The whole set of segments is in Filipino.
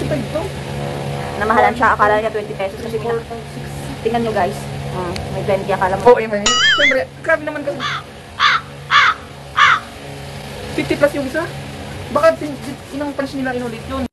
25 to. Namahalan siya, akala niya 20 pesos kasi tingnan nyo guys. May 20, akala mo. Oo, yun. Siyempre, grabe naman kasi. 50 plus yung isa. Baka inang price nila inulit yun.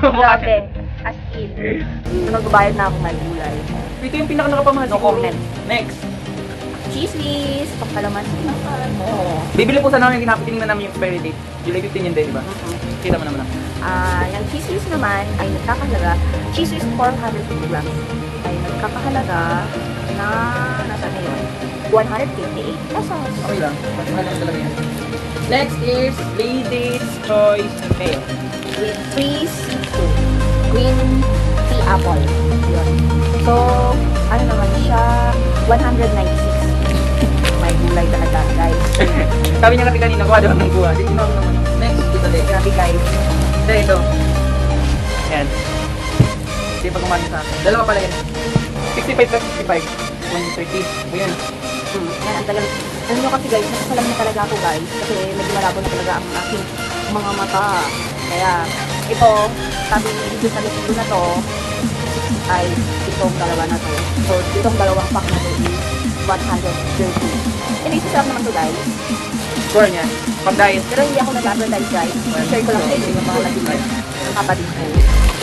Grabe. As in. Nagbabayad na ako may gulay. Ito yung pinaka nakapamahal. No comment. Next. Cheese whiz. Pagkalamansi naman. Oo. Bibili po sana yung tingnan namin yung expiry date. July 15 yun din, di ba? Kita mo naman ako. Yung cheese whiz naman ay nagkakahalaga. Cheese whiz 450 grams. Ay nagkakahalaga na nasa na yun? 158 pesos. Okay lang. Mahal lang talaga yan. Next is Lady's Choice Mayo. With freeze green tea apple. Yun. So, ano naman siya? 196. May gulay talaga, guys. Sabi niya kasi kanina, kuha daw ng buha. Di naman naman. Next, ito din. Grabe, guys. Ito. Ayan. Hindi pa kumain sa akin. Dalawa pala yan. 65 plus 65. 130. O yan. Yan, ang tagal. Alam nyo kasi guys, nakasalam na talaga ako guys. Kasi medyo malabo na talaga ang aking mga mata. Kaya, ito, sabi dito sa listro na to, ay itong dalawa na to. So, itong dalawang pack na to is 130. And isasarap naman to guys. Score niya. Pag diet. Pero hindi ako nag-advertise guys. Share ko lang sa inyo yung mga lagi ng kapatid ko.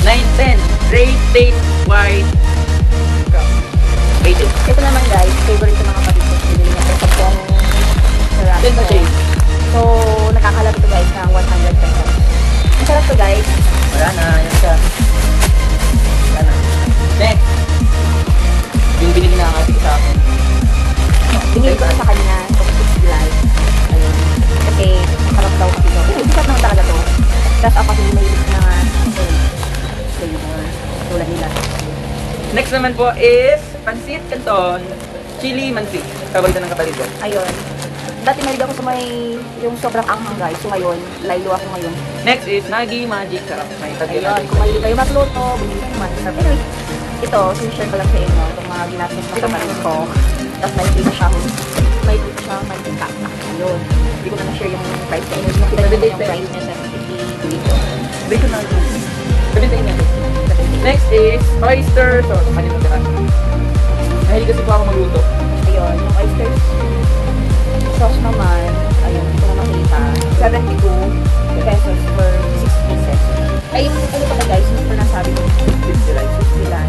9-10. Great Taste White Cup. Rated. Ito naman guys, favorite ko ng kapatid ko. Pinili niya ito pong sarap. So, nakakalaga to guys ng 100 pesos. Ang sarap to guys. Wala na. Yan siya. Wala na. Next. Yung binili na ang ating sa akin. Binili ko na sa kanya. So, 6 July. Ayun. Kasi, sarap daw kasi ito. Kasi, sikat naman talaga to. Tapos ako kasi may na flavor. Tulad nila. Next naman po is Pancit Canton Chili Mansi. Kabalitan ng kapatid ko. Ayun. Dati mahilig ako sa may yung sobrang anghang guys. So ngayon, laylo ako ngayon. Next is Nagi Magic Sarap. May tagyan Ayun, natin. kung mahilig kayo magluto, bumili kayo masarap. Anyway, ito, sinishare ko lang sa inyo itong mga ginastos na kapatid ko. Tapos may siya mantika. Ayun. Hindi ko na na-share yung price sa inyo. Nakita nyo yung price niya sa 50 dito. Dito na. Sabihin natin. Next is Oyster Sauce. Kanina mo tira. Mahilig kasi po ako magluto. Ayun, yung oyster sauce naman, ayun, ito na makita, 72 pesos per 6 pieces. Ay, ano pa ba guys, yung pa nasabi ko, 50 lang. 50 lang.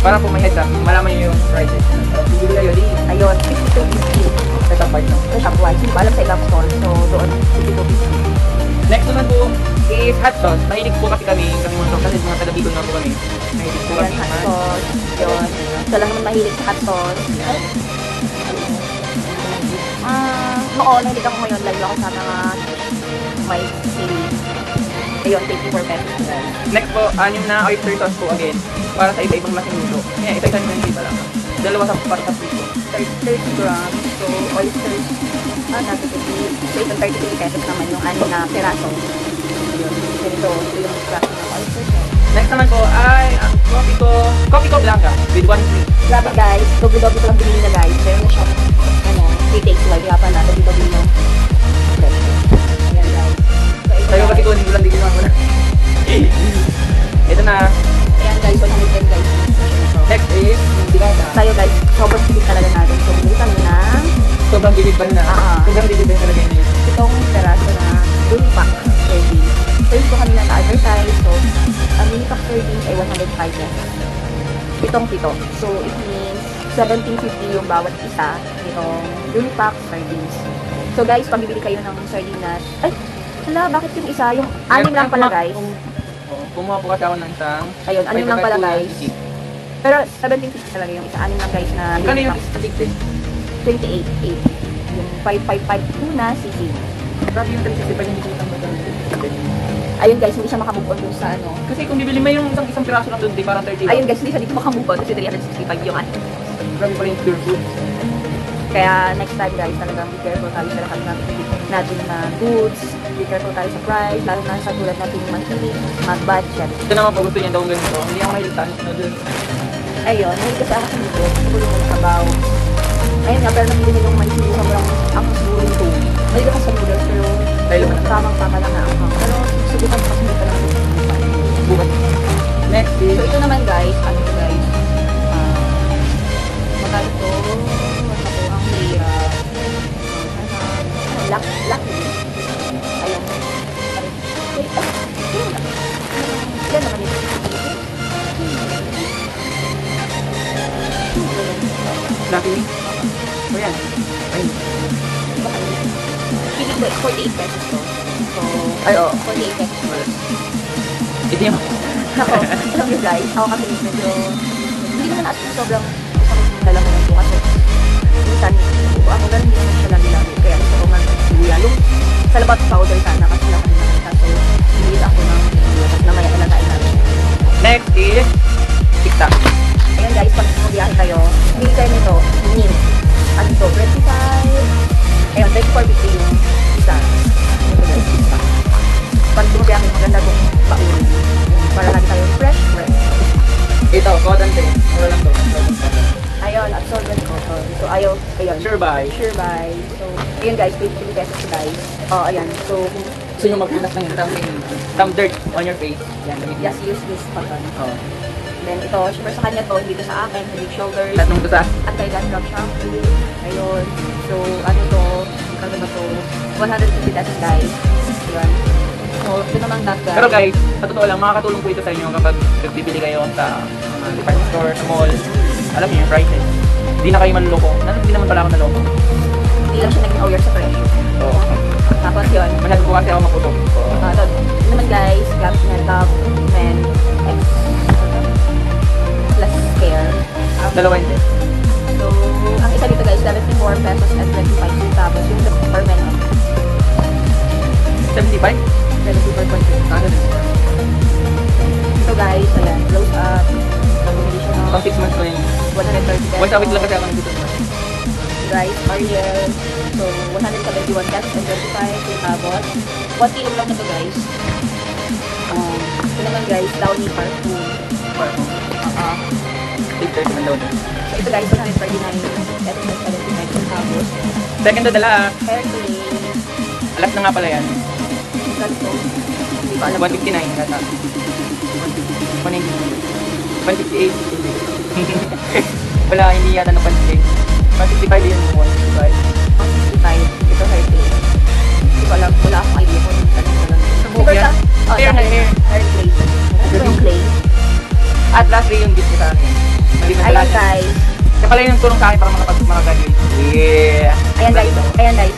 Para po may heads up, malaman nyo yung prices. Bibili kayo di. Ayun, 52.50. Sa top part no? Sa Shopwise, hindi ko alam sa ilang store, so doon, 52.50. Next naman po is hot sauce. Mahilig po kasi kami mga kasi mga taga-Bicol na po kami. Mahilig po Ayan, kami. hot sauce, yun. Ito lang naman mahilig sa hot sauce. Oo, nahilig ako ngayon, lalo ako sa mga may sili. Ayun, 54 pesos. Next po, anim na oyster sauce po again. Para sa iba-ibang lasing luto. Yeah, isa-isa nyo hindi pa lang. Dalawa sa para sa piso. 30 grams. So, oysters, nasa 50. So, itong 32 pesos naman yung anim na peraso. Ayun. Ganito, ito yung price ng oysters. Next naman po ay ang Coffee ko Blanca with 1 free. Grabe guys, doble-doble ko lang binili na guys. Meron na siya, free takes away. Kaya pala, doble-doble yung price. Ayan guys. So, ito Tayo kasi kunin ko lang, di ginawa ko na. Ito na. Ayan guys, 110 guys. Next is Tayo guys, sobrang sipit talaga natin. So, bili kami ng sobrang bibig ba na? Sobrang bibig ba talaga yun? itong peraso na Unipack serving. So, ito kanina na-advertise. So, ang Unipack serving ay 105 pesos. Itong pito. So, it means 17.50 yung bawat isa nitong Unipack sardines. So, guys, pag bibili kayo ng sardinas, ay, hala, bakit yung isa? Yung anim lang pala, guys. Kumuha po kasi ako ng isang Ayun, anim lang pala, guys. Pero 17.50 talaga yung isa. Anim lang, guys, na Kano yung Unipack. addicted? 28.8. Yung 555 tuna sisig. Grabe yung 365 hindi ko isang bagal. Ayun guys, hindi siya makamove on dun sa ano. Kasi kung bibili mo yung isang piraso na tundi, parang 30 lang. Ayun guys, hindi siya dito makamove on kasi 365 yung ano. Grabe pa rin yung pure food. Kaya next time guys, talagang be careful tayo sa lahat natin na goods. Be careful tayo sa price, lalo na sa tulad natin mahilig, mag-budget. Ito naman po, gusto niya daw ganito. Hindi ako mahilig sa noodles. Ayun, mahilig kasi ako dito. Siguro ko sa sabaw. Ayun nga, pero nabili yung mahilig sobrang ang siguro ito. Mahilig ako sa noodles, pero tamang-tama lang na ako. Pero subukan ko kasi dito lang. Bukas. Next So is... ito naman guys, ano to guys? Magkano to? Magkano ang hirap? Lucky. Ayun. Wait, yan naman ito. Lucky me? O yan. Ayun. Feeling ko, 48 pesos to. So, Ay, oo. 48 pesos first. Ito yung... Ako, alam nyo guys, ako kasi medyo, hindi naman as sobrang dalaman ng bukas. Minsan, ako ganun din siya lagi-lagi. Kaya gusto ko mag-suya. Yung sa labat powder sana kasi lakan na kita. So, hindi ako ng namaya ilagain namin. Next is... TikTok. Ayan guys, pag bumiyahe kayo, hindi kayo nito, mint. Ano to, 25. Ayun, 24.50 yung isa. Ito guys, TikTok. Pag bumiyahe, maganda itong baon. Para lagi tayo fresh. Ito, cotton tape. Mura lang to. Ayun, absorbent cotton. So, ayun. Sure buy. Sure buy. So, ayun guys, 20 pesos guys. Oh, ayan. So, Gusto nyo magpunas ng some dirt on your face. Yan, damit just use this cotton. Oh. Then, ito, syempre sa kanya to, hindi to sa akin, hindi shoulders. Tatlong to sa... Anti-dandruff shampoo. Ayun. So, ano to? Ano ba to? 150 pesos guys. Ayun. So, ito naman that guys. Pero guys, sa totoo lang, makakatulong po ito sa inyo kapag nagbibili kayo sa department store, sa mall. Alam niyo yung prices. Hindi na kayo manloko. Hindi naman pala ako naloko. Hindi lang siya naging aware sa presyo. Oo. Tapos yun. Masyado po kasi ako maputok. Ito naman guys, gamit niya Love Men X Plus Care. Dalawa hindi. So, ang isa dito guys, 74 pesos and 25 centavos. Yung for men. 75? 74.5. Ito guys, ayan, close up. Combination of Pang 6 months ko yun. 130 pesos. Once a week lang kasi ako nandito. Guys, Ariel. So, 171 pesos and 25 centavos. 1 kilo lang na to guys. Ito naman guys, Downy Parfum. Take 30 man daw. So, ito guys, 139 pesos and 75 centavos. Second to dala. Hair clay. Alas na nga pala yan. Ganito. Hindi ko alam. 159 yata. 158. Wala, hindi yata na 158. 165 yun yung 165. 165. Ito hair clay. Hindi ko alam. Wala akong idea kung ano lang. Subukan yan. Hair. Hair clay. Ito yung clay. At last yung gift niya sa akin. Ayan guys. Kaya pala yung tulong sa akin para makagraduate. Yeah. Ayan guys. Ayan guys.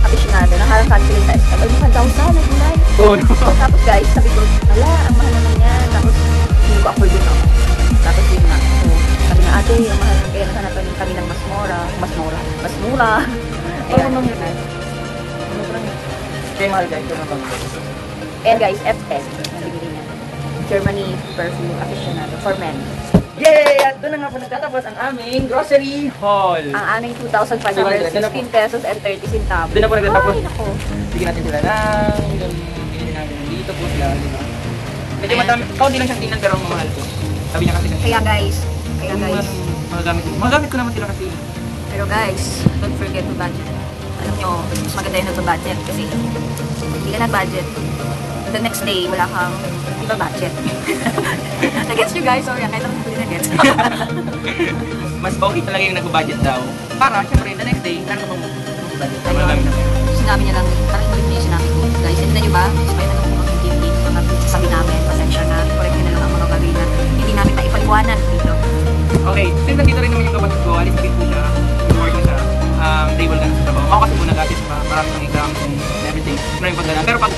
Aficionado. Nakaharap sila sa SM. Ay, 1,000. Nag-live. Oh no. So, tapos guys, sabi ko, ala, ang mahal naman yan. Tapos, hindi ko afford din ako. Tapos yun nga. So, sabi na ate, ang mahal naman. Kaya nasanapan kami ng mas mura. Mas mura. Ayan. Ano yun guys? Kaya mahal guys. Ito na bang. Ayan guys, FS. Nabigili niya. Germany perfume aficionado for men. Yay! At doon na nga po nagtatapos ang aming grocery haul. Ang aming 2,516 pesos and 30 centavos. Doon na po nagtatapos. Ay, nako. Bigyan natin sila ng binili natin. Dito po sila, di ba? Medyo matami. Kaunti lang siyang tingnan pero mamahal po. Sabi niya kasi Kaya guys. Magagamit ko naman sila kasi. Pero guys, don't forget to budget. Alam nyo, mas maganda yun to budget kasi hindi ka nag-budget. The next day, wala kang iba budget. Nag-gets nyo guys? Sorry, kahit ako hindi nag-gets. Mas okay talaga yung nag-budget daw. Para, syempre, the next day, meron ka pang budget. Magagamit natin. Sinabi niya lang, parang hindi niya yung sinabi ko. Guys, hindi na nyo ba? Sabay na lang po mag-TV, mga sabi namin, pasensya na, correct nyo na lang ang mga bagay na hindi namin naipaliwanan dito. Okay, since nandito rin naman yung kapatid ko, alis na rin po siya. Work na siya. Table na sa trabaho. Ako kasi po nag-assist pa, marami ng exams and everything. Maraming pagdala. Pero pag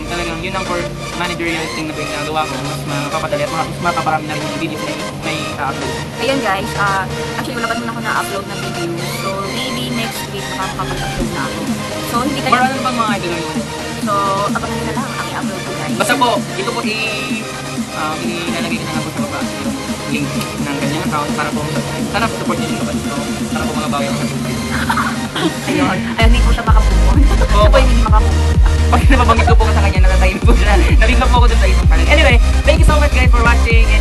talagang yun ang for managerial thing na po yung ginagawa ko, mas mapapadali at mas mapaparami na rin yung videos na may upload. Ayun guys, actually wala pa naman ako na-upload na video. So maybe next week makakapag-upload na ako. So hindi kayo... Marami bang mga idol yun? So abangan nyo na lang ang i-upload ko guys. Basta po, ito po ilalagay ko na nga po sa baba. link ng kanyang account para po sana po support niyo yung kapatid ko para po mga bawi ang kapatid. Ayun. Ayun, hindi po siya makamove. Siya po yung hindi makamove. Pag napabanggit ko po sa kanya, natatayin po siya. Nabigla po ako dun sa isang panel. Anyway, thank you so much guys for watching